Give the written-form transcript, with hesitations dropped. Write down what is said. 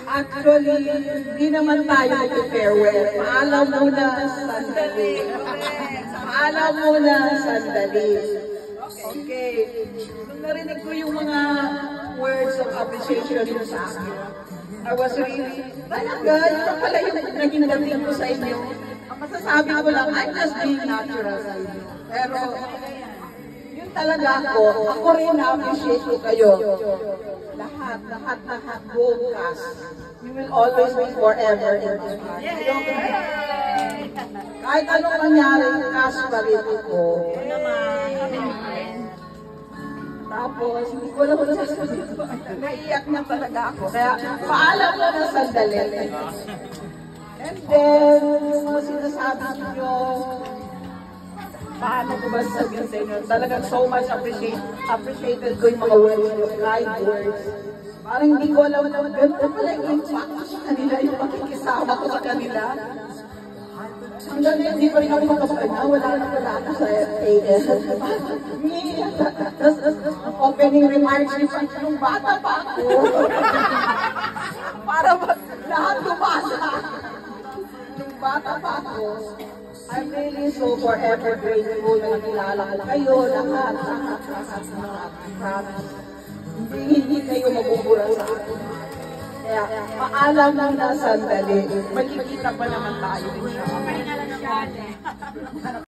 Actually, hindi naman tayo mag-farewell. Paalam muna sandali. Paalam muna sandali. Okay. Nung narinig ko yung mga words of appreciation mo sa akin, I was really, talaga, yun pala yung naging dating ko sa inyo. Ang masasabi ko lang, I'm just being natural sa inyo. Pero, yun talaga ako rin na-appreciate ko kayo. Lahat, bukas. You will always be forever in my heart. Kahit anong nangyari, cash pa rin ako. Tapos, hindi ko alam kung sasabihin ko. Naiiyak na talaga ako. Kaya, paalam mo na sandali. And then, yung mga sinasabi nyo, paano ko ba sabihin sa inyo? Talagang so much appreciated ko yung mga words, yung kind words. Parang hindi ko alam na ganda pala yung impact ko sa kanila, yung makikisama ko sa kanila. Hanggang hindi pa rin ako makapagana, wala na pala ako sa AS. Tapos, opening remarks ni Frank, nung bata pa ako. Para lahat tumasa. Nung bata pa ako, I'm really so forever grateful na nakilala ko kayo, lahat. Promise. Hindi kayo mabubura sa akin. Kaya, paalam lang na sandali. Magkikita pa naman tayo.